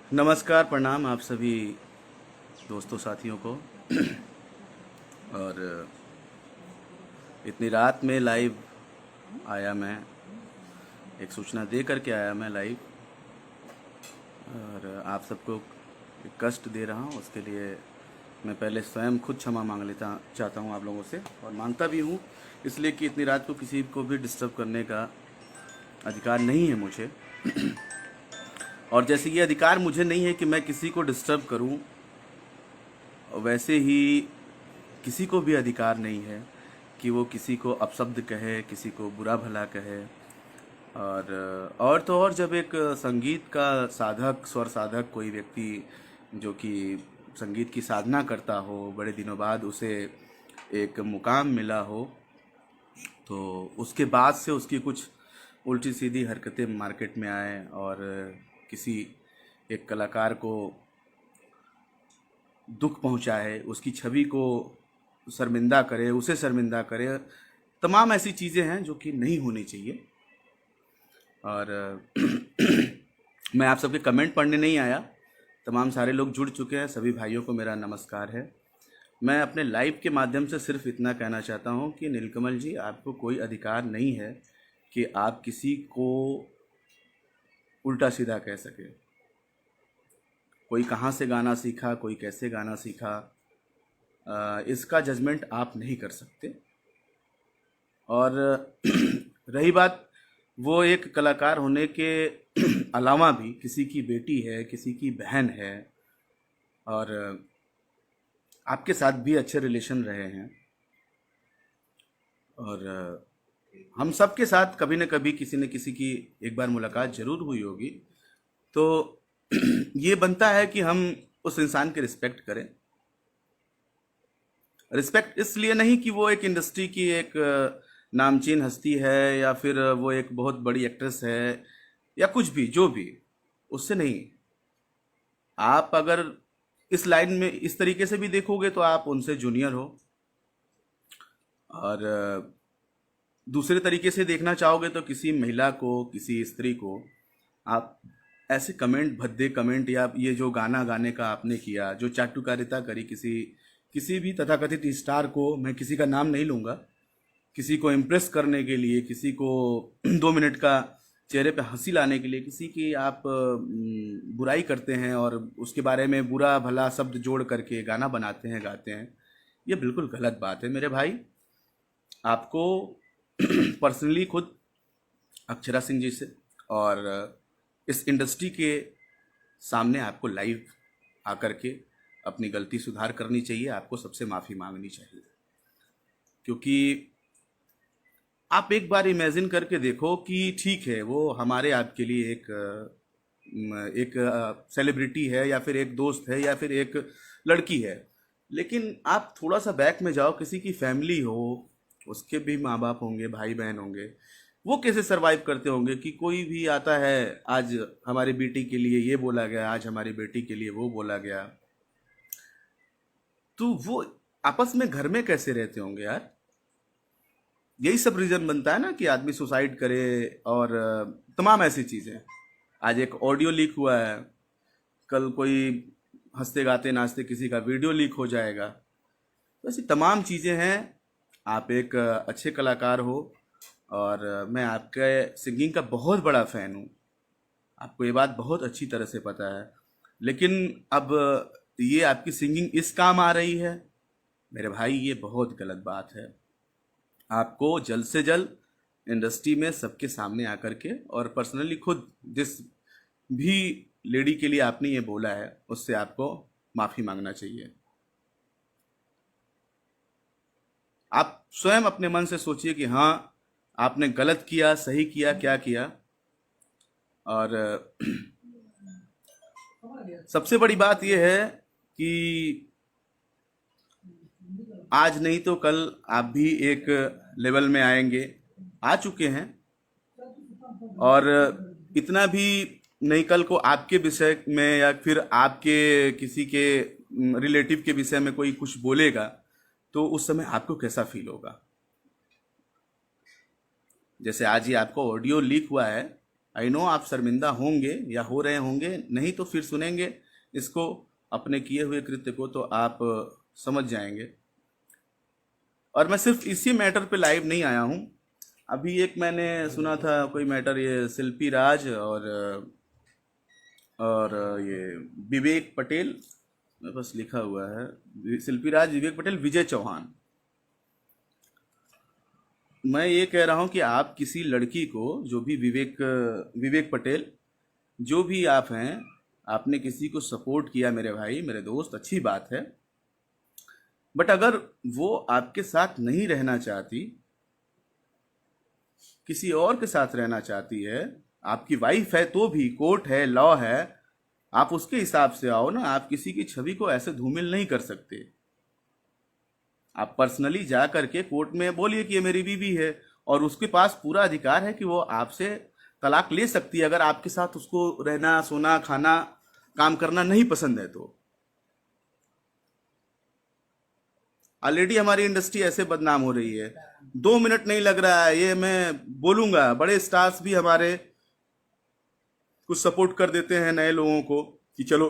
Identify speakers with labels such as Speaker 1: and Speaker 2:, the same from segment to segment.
Speaker 1: नमस्कार, प्रणाम आप सभी दोस्तों साथियों को। और इतनी रात में लाइव आया मैं, एक सूचना दे करके आया मैं लाइव। और आप सबको एक कष्ट दे रहा हूँ, उसके लिए मैं पहले स्वयं खुद क्षमा मांग लेता चाहता हूँ आप लोगों से, और मांगता भी हूँ इसलिए कि इतनी रात को किसी को भी डिस्टर्ब करने का अधिकार नहीं है मुझे। और जैसे ये अधिकार मुझे नहीं है कि मैं किसी को डिस्टर्ब करूं, वैसे ही किसी को भी अधिकार नहीं है कि वो किसी को अपशब्द कहे, किसी को बुरा भला कहे। और तो और जब एक संगीत का साधक, स्वर साधक कोई व्यक्ति जो कि संगीत की साधना करता हो, बड़े दिनों बाद उसे एक मुकाम मिला हो, तो उसके बाद से उसकी कुछ उल्टी सीधी हरकतें मार्केट में आए और किसी एक कलाकार को दुख पहुंचाए, उसकी छवि को शर्मिंदा करे, उसे शर्मिंदा करे, तमाम ऐसी चीज़ें हैं जो कि नहीं होनी चाहिए। और मैं आप सबके कमेंट पढ़ने नहीं आया, तमाम सारे लोग जुड़ चुके हैं, सभी भाइयों को मेरा नमस्कार है। मैं अपने लाइव के माध्यम से सिर्फ इतना कहना चाहता हूं कि नीलकमल जी, आपको कोई अधिकार नहीं है कि आप किसी को उल्टा सीधा कह सके। कोई कहाँ से गाना सीखा, कोई कैसे गाना सीखा, इसका जजमेंट आप नहीं कर सकते। और रही बात, वो एक कलाकार होने के अलावा भी किसी की बेटी है, किसी की बहन है, और आपके साथ भी अच्छे रिलेशन रहे हैं। और हम सब के साथ कभी न कभी किसी न किसी की एक बार मुलाकात जरूर हुई होगी। तो ये बनता है कि हम उस इंसान की रिस्पेक्ट करें। रिस्पेक्ट इसलिए नहीं कि वो एक इंडस्ट्री की एक नामचीन हस्ती है, या फिर वो एक बहुत बड़ी एक्ट्रेस है, या कुछ भी, जो भी, उससे नहीं। आप अगर इस लाइन में इस तरीके से भी देखोगे तो आप उनसे जूनियर हो, और दूसरे तरीके से देखना चाहोगे तो किसी महिला को, किसी स्त्री को आप ऐसे कमेंट, भद्दे कमेंट, या ये जो गाना गाने का आपने किया, जो चाटुकारिता करी किसी किसी भी तथाकथित स्टार को, मैं किसी का नाम नहीं लूँगा, किसी को इम्प्रेस करने के लिए, किसी को 2 मिनट का चेहरे पे हंसी लाने के लिए किसी की आप बुराई करते हैं और उसके बारे में बुरा भला शब्द जोड़ करके गाना बनाते हैं, गाते हैं, ये बिल्कुल गलत बात है मेरे भाई। आपको पर्सनली खुद अक्षरा सिंह जी से और इस इंडस्ट्री के सामने आपको लाइव आकर के अपनी गलती सुधार करनी चाहिए, आपको सबसे माफ़ी मांगनी चाहिए। क्योंकि आप एक बार इमेजिन करके देखो कि ठीक है, वो हमारे आपके लिए एक सेलिब्रिटी है, या फिर एक दोस्त है, या फिर एक लड़की है, लेकिन आप थोड़ा सा बैक में जाओ, किसी की फैमिली हो, उसके भी माँ बाप होंगे, भाई बहन होंगे, वो कैसे सरवाइव करते होंगे कि कोई भी आता है, आज हमारी बेटी के लिए ये बोला गया, आज हमारी बेटी के लिए वो बोला गया, तो वो आपस में घर में कैसे रहते होंगे यार। यही सब रीजन बनता है ना कि आदमी सुसाइड करे, और तमाम ऐसी चीजें। आज एक ऑडियो लीक हुआ है, कल कोई हंसते गाते नाचते किसी का वीडियो लीक हो जाएगा। तो ऐसी तमाम चीजें हैं। आप एक अच्छे कलाकार हो, और मैं आपके सिंगिंग का बहुत बड़ा फैन हूँ, आपको ये बात बहुत अच्छी तरह से पता है। लेकिन अब ये आपकी सिंगिंग इस काम आ रही है, मेरे भाई, ये बहुत गलत बात है। आपको जल्द से जल्द इंडस्ट्री में सबके सामने आकर के, और पर्सनली खुद जिस भी लेडी के लिए आपने ये बोला है, उससे आपको माफ़ी मांगना चाहिए। आप स्वयं अपने मन से सोचिए कि हाँ, आपने गलत किया, सही किया, क्या किया। और सबसे बड़ी बात यह है कि आज नहीं तो कल आप भी एक लेवल में आएंगे, आ चुके हैं। और इतना भी नहीं, कल को आपके विषय में या फिर आपके किसी के रिलेटिव के विषय में कोई कुछ बोलेगा, तो उस समय आपको कैसा फील होगा। जैसे आज ही आपको ऑडियो लीक हुआ है, आई नो आप शर्मिंदा होंगे या हो रहे होंगे, नहीं तो फिर सुनेंगे इसको, अपने किए हुए कृत्य को, तो आप समझ जाएंगे। और मैं सिर्फ इसी मैटर पे लाइव नहीं आया हूँ। अभी एक मैंने सुना था कोई मैटर, ये शिल्पी राज और ये विवेक पटेल, मेरे पास लिखा हुआ है, शिल्पी राज, विवेक पटेल, विजय चौहान। मैं ये कह रहा हूँ कि आप किसी लड़की को, जो भी विवेक पटेल, जो भी आप हैं, आपने किसी को सपोर्ट किया मेरे भाई, मेरे दोस्त, अच्छी बात है। बट अगर वो आपके साथ नहीं रहना चाहती, किसी और के साथ रहना चाहती है, आपकी वाइफ है तो भी, कोर्ट है, लॉ है, आप उसके हिसाब से आओ ना। आप किसी की छवि को ऐसे धूमिल नहीं कर सकते। आप पर्सनली जा करके कोर्ट में बोलिए कि ये मेरी बीवी है, और उसके पास पूरा अधिकार है कि वो आपसे तलाक ले सकती है अगर आपके साथ उसको रहना, सोना, खाना, काम करना नहीं पसंद है तो। ऑलरेडी हमारी इंडस्ट्री ऐसे बदनाम हो रही है। 2 मिनट नहीं लग रहा है, ये मैं बोलूंगा, बड़े स्टार्स भी हमारे कुछ सपोर्ट कर देते हैं नए लोगों को कि चलो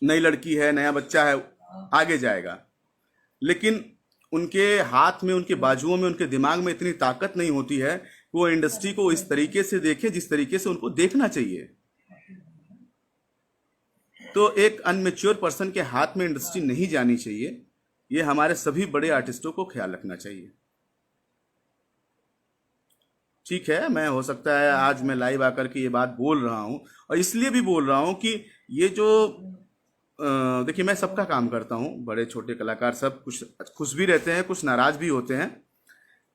Speaker 1: नई लड़की है, नया बच्चा है, आगे जाएगा। लेकिन उनके हाथ में, उनके बाजुओं में, उनके दिमाग में इतनी ताकत नहीं होती है कि वो इंडस्ट्री को इस तरीके से देखे जिस तरीके से उनको देखना चाहिए। तो एक अनमेच्योर पर्सन के हाथ में इंडस्ट्री नहीं जानी चाहिए। ये हमारे सभी बड़े आर्टिस्टों को ख्याल रखना चाहिए। ठीक है, मैं, हो सकता है आज मैं लाइव आकर के ये बात बोल रहा हूं, और इसलिए भी बोल रहा हूं कि ये जो देखिए, मैं सबका काम करता हूं, बड़े छोटे कलाकार सब कुछ खुश भी रहते हैं, कुछ नाराज भी होते हैं।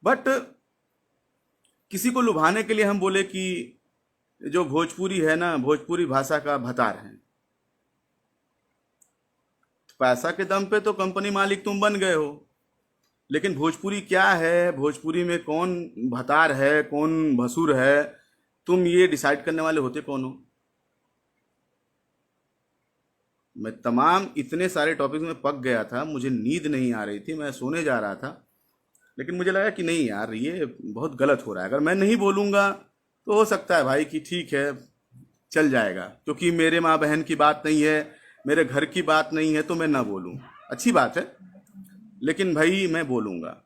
Speaker 1: बट किसी को लुभाने के लिए हम बोले कि जो भोजपुरी है ना, भोजपुरी भाषा का भतार है, पैसा के दम पे तो कंपनी मालिक तुम बन गए हो, लेकिन भोजपुरी क्या है, भोजपुरी में कौन भतार है, कौन भसुर है, तुम ये डिसाइड करने वाले होते कौन हो? मैं तमाम इतने सारे टॉपिक्स में पक गया था, मुझे नींद नहीं आ रही थी, मैं सोने जा रहा था, लेकिन मुझे लगा कि नहीं यार, ये बहुत गलत हो रहा है। अगर मैं नहीं बोलूँगा तो हो सकता है भाई कि ठीक है, चल जाएगा, क्योंकि मेरे माँ बहन की बात नहीं है, मेरे घर की बात नहीं है, तो मैं ना बोलूँ, अच्छी बात है। लेकिन भाई मैं बोलूँगा,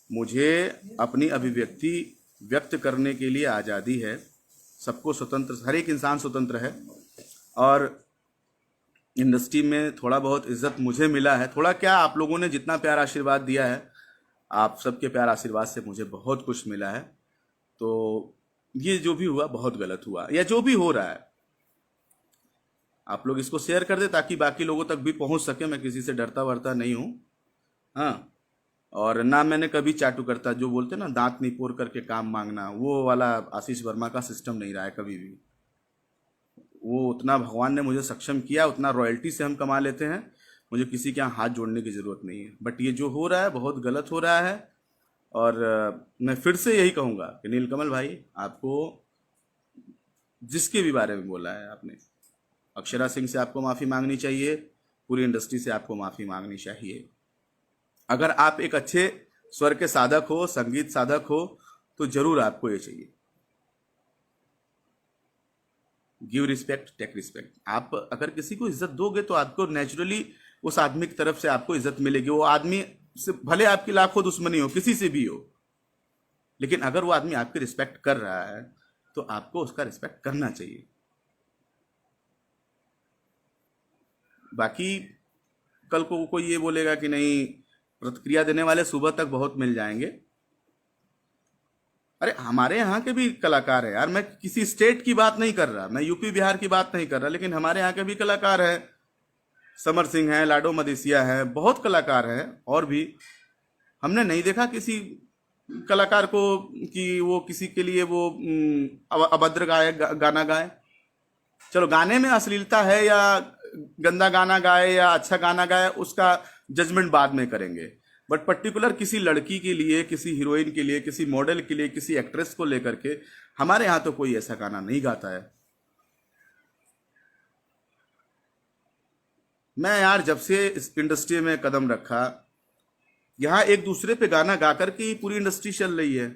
Speaker 1: मुझे अपनी अभिव्यक्ति व्यक्त करने के लिए आज़ादी है। सबको स्वतंत्र, हर एक इंसान स्वतंत्र है। और इंडस्ट्री में थोड़ा बहुत इज्जत मुझे मिला है, थोड़ा क्या, आप लोगों ने जितना प्यार आशीर्वाद दिया है, आप सबके प्यार आशीर्वाद से मुझे बहुत कुछ मिला है। तो ये जो भी हुआ बहुत गलत हुआ, या जो भी हो रहा है, आप लोग इसको शेयर कर दे ताकि बाकी लोगों तक भी पहुंच सके। मैं किसी से डरता वरता नहीं हूँ, हाँ। और ना मैंने कभी चाटू करता, जो बोलते ना दांत निपोर करके काम मांगना, वो वाला आशीष वर्मा का सिस्टम नहीं रहा है कभी भी। वो उतना भगवान ने मुझे सक्षम किया, उतना रॉयल्टी से हम कमा लेते हैं, मुझे किसी के यहाँ हाथ जोड़ने की ज़रूरत नहीं है। बट ये जो हो रहा है बहुत गलत हो रहा है। और मैं फिर से यही कहूँगा कि नीलकमल भाई, आपको जिसके भी बारे में बोला है आपने, अक्षरा सिंह से आपको माफ़ी मांगनी चाहिए, पूरी इंडस्ट्री से आपको माफ़ी मांगनी चाहिए। अगर आप एक अच्छे स्वर के साधक हो, संगीत साधक हो, तो जरूर आपको ये चाहिए, गिव रिस्पेक्ट टेक रिस्पेक्ट। आप अगर किसी को इज्जत दोगे तो आपको नेचुरली उस आदमी की तरफ से आपको इज्जत मिलेगी। वो आदमी से भले आपकी लाखों दुश्मनी हो, किसी से भी हो, लेकिन अगर वो आदमी आपकी रिस्पेक्ट कर रहा है तो आपको उसका रिस्पेक्ट करना चाहिए। बाकी कल को कोई ये बोलेगा कि नहीं, प्रतिक्रिया देने वाले सुबह तक बहुत मिल जाएंगे। अरे हमारे यहाँ के भी कलाकार हैं यार, मैं किसी स्टेट की बात नहीं कर रहा, मैं यूपी बिहार की बात नहीं कर रहा, लेकिन हमारे यहाँ के भी कलाकार हैं, समर सिंह हैं, लाडो मदेसिया हैं, बहुत कलाकार हैं। और भी हमने नहीं देखा किसी कलाकार को कि वो किसी के लिए वो अभद्र गाना गाए। चलो, गाने में अश्लीलता है या गंदा गाना गाए या अच्छा गाना गाए, उसका जजमेंट बाद में करेंगे। बट पर्टिकुलर किसी लड़की के लिए, किसी हीरोइन के लिए, किसी मॉडल के लिए, किसी एक्ट्रेस को लेकर के हमारे यहाँ तो कोई ऐसा गाना नहीं गाता है। मैं यार जब से इस इंडस्ट्री में कदम रखा, यहाँ एक दूसरे पे गाना गा करके ही पूरी इंडस्ट्री चल रही है।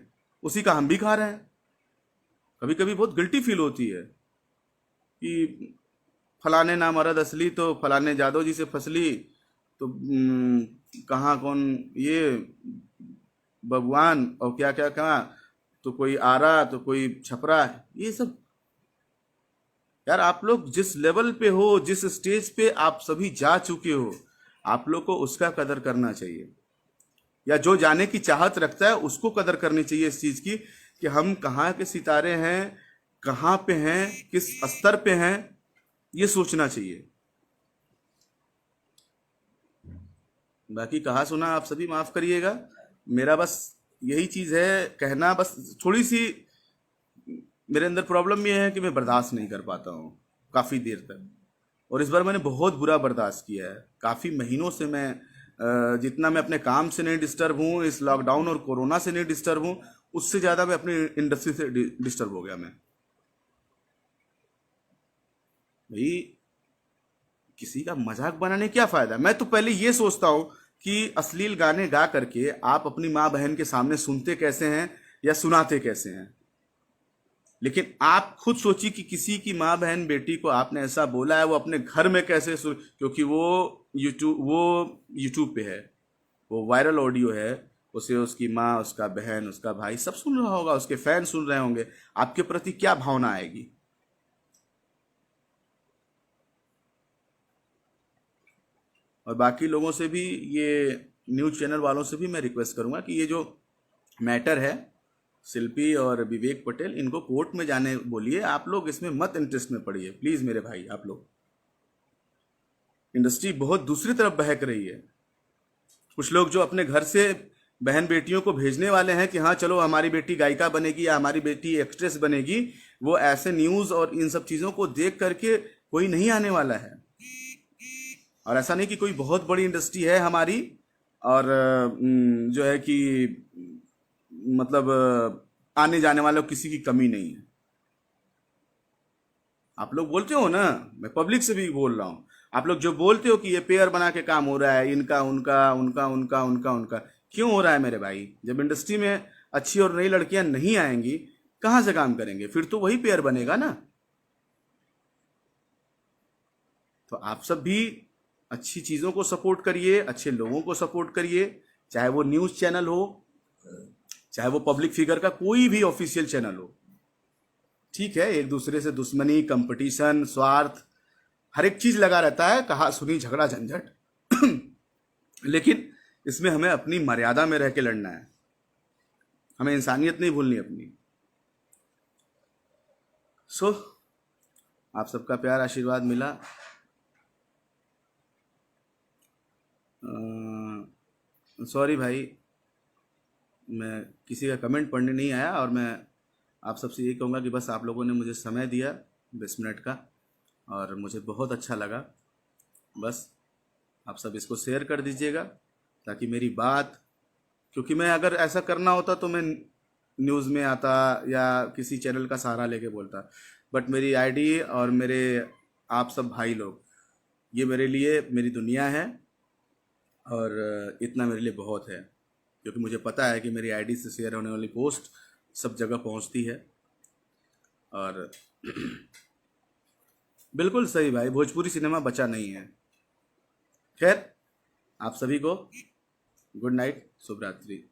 Speaker 1: उसी का हम भी खा रहे हैं। कभी कभी बहुत गिल्टी फील होती है कि फलाने ना मरद असली तो फलाने जादव जी से फसली, तो कहाँ कौन ये बबुआन और क्या क्या कहाँ, तो कोई आरा तो कोई छपरा, ये सब। यार आप लोग जिस लेवल पे हो, जिस स्टेज पे आप सभी जा चुके हो, आप लोग को उसका कदर करना चाहिए, या जो जाने की चाहत रखता है उसको कदर करनी चाहिए इस चीज की कि हम कहाँ के सितारे हैं, कहाँ पे हैं, किस स्तर पे हैं, ये सोचना चाहिए। बाकी कहा सुना आप सभी माफ करिएगा, मेरा बस यही चीज है कहना, बस थोड़ी सी मेरे अंदर प्रॉब्लम ये है कि मैं बर्दाश्त नहीं कर पाता हूँ काफी देर तक। और इस बार मैंने बहुत बुरा बर्दाश्त किया है, काफी महीनों से मैं जितना मैं अपने काम से नहीं डिस्टर्ब हूँ, इस लॉकडाउन और कोरोना से नहीं डिस्टर्ब हूँ, उससे ज्यादा मैं अपनी इंडस्ट्री से डिस्टर्ब हो गया मैं। भाई किसी का मजाक बनाने क्या फायदा। मैं तो पहले ये सोचता हूँ कि अश्लील गाने गा करके आप अपनी माँ बहन के सामने सुनते कैसे हैं या सुनाते कैसे हैं। लेकिन आप खुद सोचिए कि किसी की माँ बहन बेटी को आपने ऐसा बोला है, वो अपने घर में कैसे सुन, क्योंकि वो यूट्यूब पे है, वो वायरल ऑडियो है, उसे उसकी माँ, उसका बहन, उसका भाई सब सुन रहा होगा, उसके फैन सुन रहे होंगे, आपके प्रति क्या भावना आएगी। और बाकी लोगों से भी, ये न्यूज चैनल वालों से भी मैं रिक्वेस्ट करूंगा कि ये जो मैटर है शिल्पी और विवेक पटेल, इनको कोर्ट में जाने बोलिए, आप लोग इसमें मत इंटरेस्ट में पड़िए प्लीज मेरे भाई। आप लोग, इंडस्ट्री बहुत दूसरी तरफ बहक रही है। कुछ लोग जो अपने घर से बहन बेटियों को भेजने वाले हैं कि हाँ चलो हमारी बेटी गायिका बनेगी या हमारी बेटी एक्ट्रेस बनेगी, वो ऐसे न्यूज और इन सब चीजों को देख करके कोई नहीं आने वाला है। और ऐसा नहीं कि कोई बहुत बड़ी इंडस्ट्री है हमारी, और जो है कि मतलब आने जाने वालों किसी की कमी नहीं है। आप लोग बोलते हो ना, मैं पब्लिक से भी बोल रहा हूँ, आप लोग जो बोलते हो कि ये पेयर बना के काम हो रहा है, इनका उनका उनका उनका उनका उनका, क्यों हो रहा है मेरे भाई? जब इंडस्ट्री में अच्छी और नई लड़कियां नहीं आएंगी, कहाँ से काम करेंगे? फिर तो वही पेयर बनेगा ना। तो आप सब भी अच्छी चीज़ों को सपोर्ट करिए, अच्छे लोगों को सपोर्ट करिए, चाहे वो न्यूज़ चैनल हो, चाहे वो पब्लिक फिगर का कोई भी ऑफिशियल चैनल हो। ठीक है, एक दूसरे से दुश्मनी, कंपटीशन, स्वार्थ, हर एक चीज़ लगा रहता है, कहा सुनी, झगड़ा, झंझट। लेकिन इसमें हमें अपनी मर्यादा में रह के लड़ना है, हमें इंसानियत नहीं भूलनी अपनी। सो आप सबका प्यार आशीर्वाद मिला। सॉरी भाई, मैं किसी का कमेंट पढ़ने नहीं आया, और मैं आप सबसे यही कहूँगा कि बस आप लोगों ने मुझे समय दिया 20 मिनट का, और मुझे बहुत अच्छा लगा। बस आप सब इसको शेयर कर दीजिएगा ताकि मेरी बात, क्योंकि मैं अगर ऐसा करना होता तो मैं न्यूज़ में आता या किसी चैनल का सहारा लेके बोलता, बट मेरी आईडी और मेरे आप सब भाई लोग, ये मेरे लिए मेरी दुनिया है, और इतना मेरे लिए बहुत है, क्योंकि मुझे पता है कि मेरी आईडी से शेयर होने वाली पोस्ट सब जगह पहुंचती है। और बिल्कुल सही भाई, भोजपुरी सिनेमा बचा नहीं है। खैर, आप सभी को गुड नाइट, शुभ रात्रि।